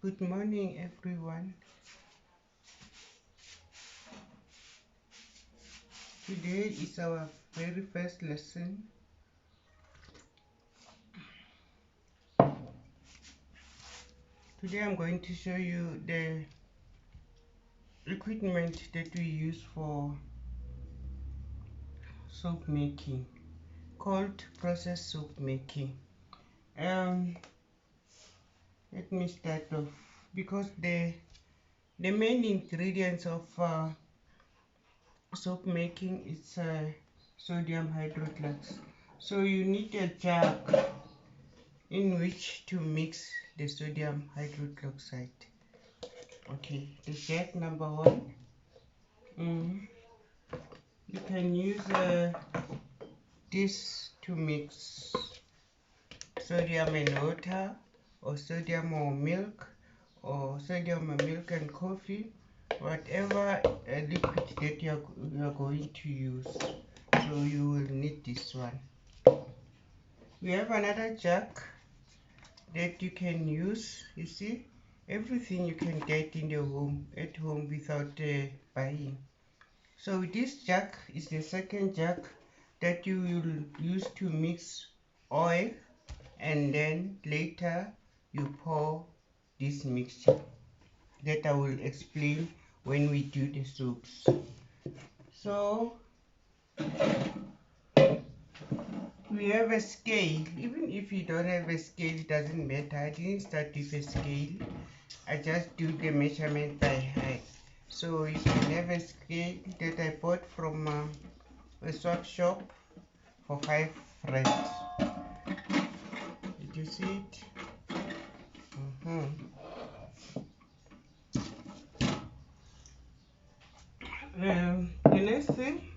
Good morning, everyone. Today is our very first lesson. Today I'm going to show you the equipment that we use for soap making, called process soap making. Let me start off because the main ingredients of soap making is sodium hydrochloride. So you need a jug in which to mix the sodium hydroxide. Okay, the jug number one. You can use this to mix sodium and water, or sodium or milk, or sodium and milk and coffee, whatever liquid that you are going to use. So you will need this one. We have another jug that you can use. You see, everything you can get in the home at home without buying. So this jug is the second jug that you will use to mix oil, and then later you pour this mixture that I will explain when we do the soups. So we have a scale. Even if you don't have a scale, it doesn't matter. I didn't start with a scale. I just do the measurement by height. So you can have a scale that I bought from a swap shop for 5 francs. Did you see it? The next thing,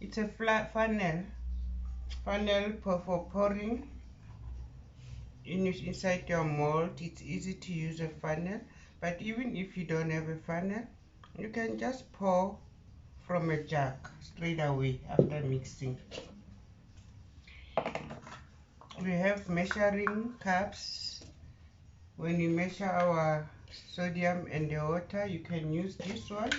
it's a flat funnel for pouring inside your mold. It's easy to use a funnel, but even if you don't have a funnel, you can just pour from a jug straight away after mixing. We have measuring cups. When you measure our sodium and the water, you can use this one.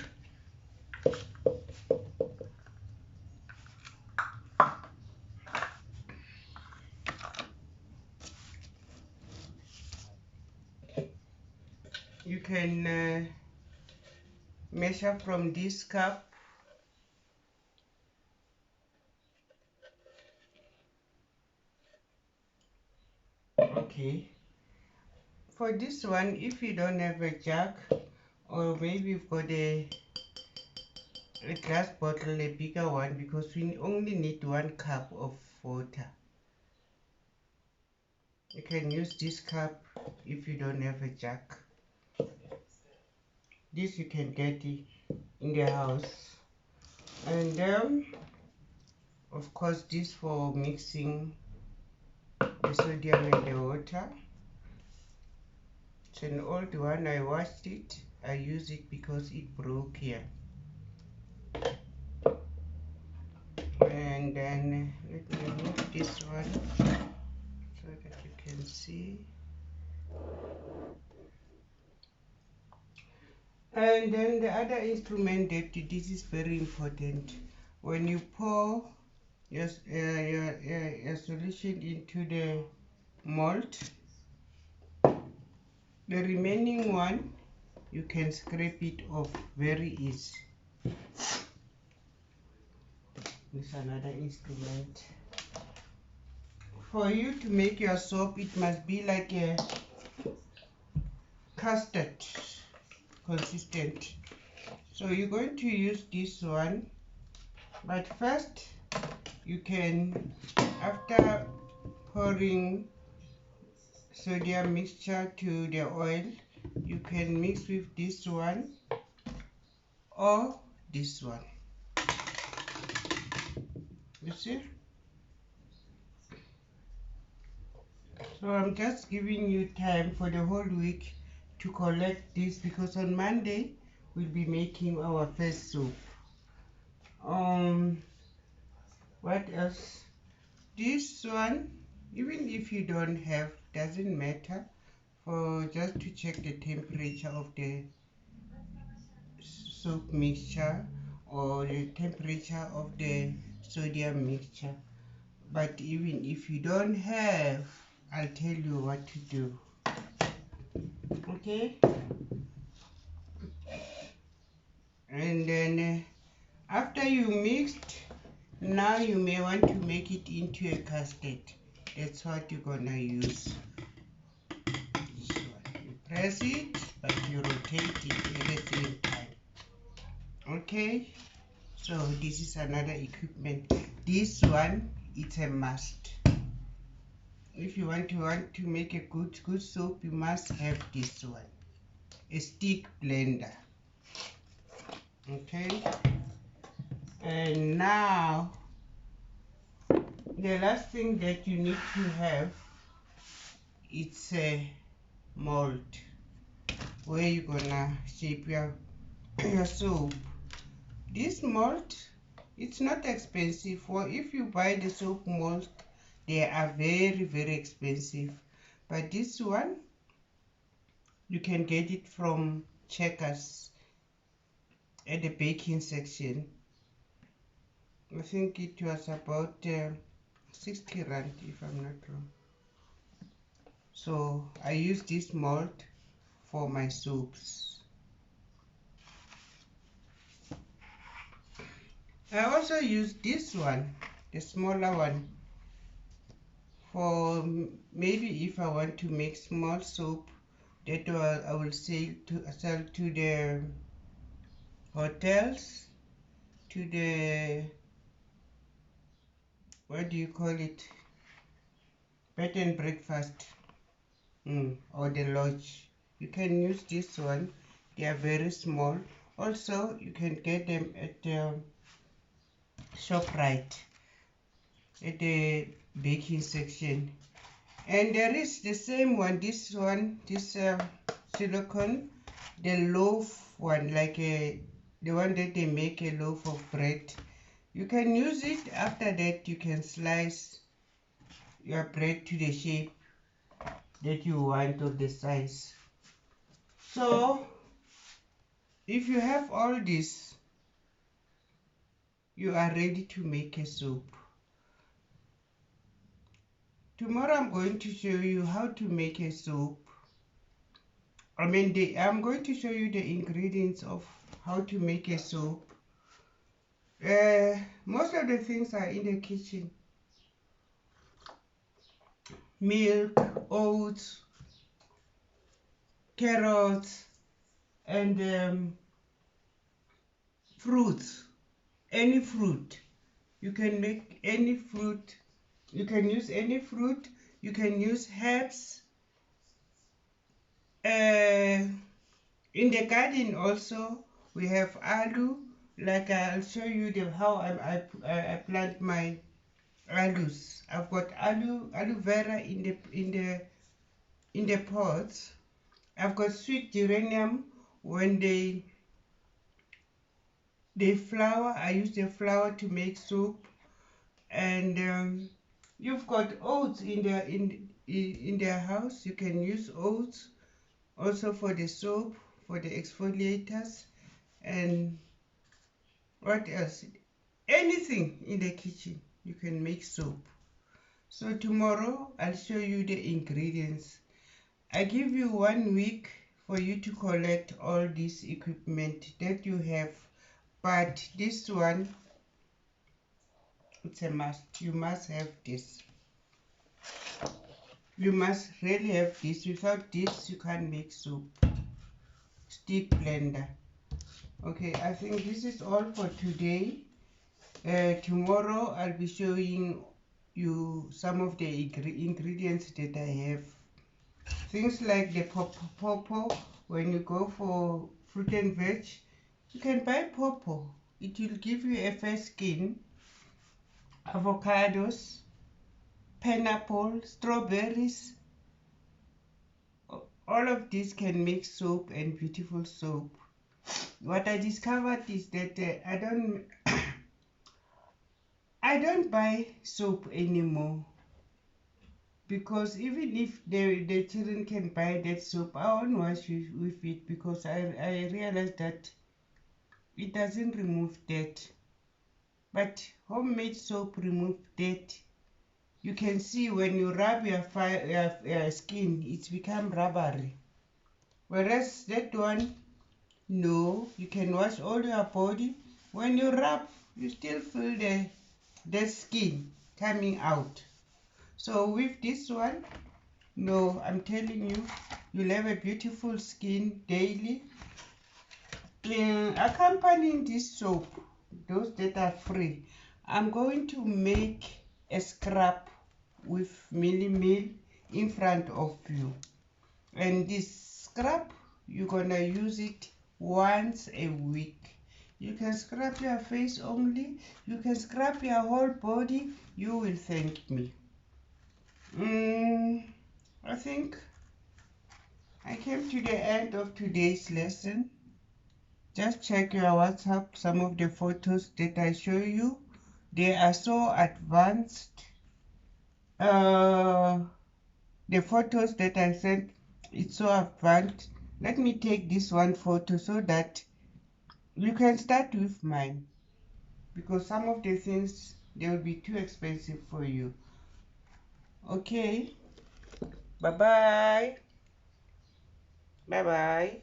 You can measure from this cup. Okay. For this one, if you don't have a jug, or maybe you've got a glass bottle, a bigger one, because we only need 1 cup of water. You can use this cup if you don't have a jug. This you can get it in the house. And of course, this for mixing the sodium and the water. It's an old one. I washed it. I use it because it broke here. And then let me remove this one so that you can see. And then the other instrument that this is very important. When you pour your solution into the mold, the remaining one you can scrape it off very easy. This is another instrument. For you to make your soap, it must be like a custard consistent. So you're going to use this one, but first you can, after pouring sodium mixture to the oil, you can mix with this one or this one. You see? So I'm just giving you time for the whole week to collect this, because on Monday we'll be making our first soup. What else? This one, even if you don't have, doesn't matter. for just to check the temperature of the soap mixture or the temperature of the sodium mixture. But even if you don't have, I'll tell you what to do. Okay, and then after you mixed, now you may want to make it into a custard. That's what you're gonna use. This one. You press it, but you rotate it at the same time. Okay, so this is another equipment. This one, it's a must. If you want to make a good soap, you must have this one, a stick blender. Okay, and now the last thing that you need to have, it's a mold where you're gonna shape your soap. This mold, it's not expensive. Or if you buy the soap mold, they are very expensive. But this one, you can get it from Checkers at the baking section. I think it was about 60 rand if I'm not wrong. So I use this mold for my soaps. I also use this one, the smaller one, for maybe if I want to make small soap that I will sell to the hotels, to the, what do you call it, bed and breakfast, or the lodge. You can use this one. They are very small. Also, you can get them at the ShopRite, at the baking section. And there is the same one, this silicone, the loaf one, like the one that they make a loaf of bread. You can use it. After that, you can slice your bread to the shape that you want of the size. So, if you have all this, you are ready to make a soup. Tomorrow I'm going to show you how to make a soup. I'm going to show you the ingredients of how to make a soup. Most of the things are in the kitchen. Milk, oats, carrots, and fruits. Any fruit. You can make any fruit. You can use any fruit. You can use herbs. In the garden also, we have aloo. Like I'll show you how I plant my aloes. I've got aloe vera in the pots. I've got sweet geranium. When they flower, I use the flower to make soup. And you've got oats in the house. You can use oats also for the soap, for the exfoliators, and what else? Anything in the kitchen you can make soap. So tomorrow I'll show you the ingredients. I give you 1 week for you to collect all this equipment that you have, but this one, it's a must. You must have this. You must really have this. Without this, you can't make soup. Stick blender. Okay, I think this is all for today. Tomorrow I'll be showing you some of the ingredients that I have. Things like the pawpaw. When you go for fruit and veg, you can buy pawpaw. It will give you a fair skin. Avocados, pineapple, strawberries. All of this can make soap, and beautiful soap. What I discovered is that I don't buy soap anymore, because even if the children can buy that soap, I won't wash with it because I realized that it doesn't remove dirt. But homemade soap removes dirt. You can see when you rub your skin, it's become rubbery. Whereas that one, no, you can wash all your body. When you rub, you still feel the skin coming out. So with this one, no, I'm telling you, you'll have a beautiful skin daily. Accompanying this soap, those that are free, I'm going to make a scrub with Milli Meal in front of you. And this scrub, you're gonna use it once a week. You can scrub your face only, you can scrub your whole body. You will thank me. I think I came to the end of today's lesson. Just check your WhatsApp. Some of the photos that I show you, they are so advanced. The photos that I sent, it's so advanced. Let me take this one photo so that you can start with mine, because some of the things, they will be too expensive for you. Okay, bye-bye. Bye-bye.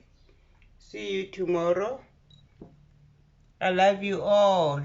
See you tomorrow. I love you all.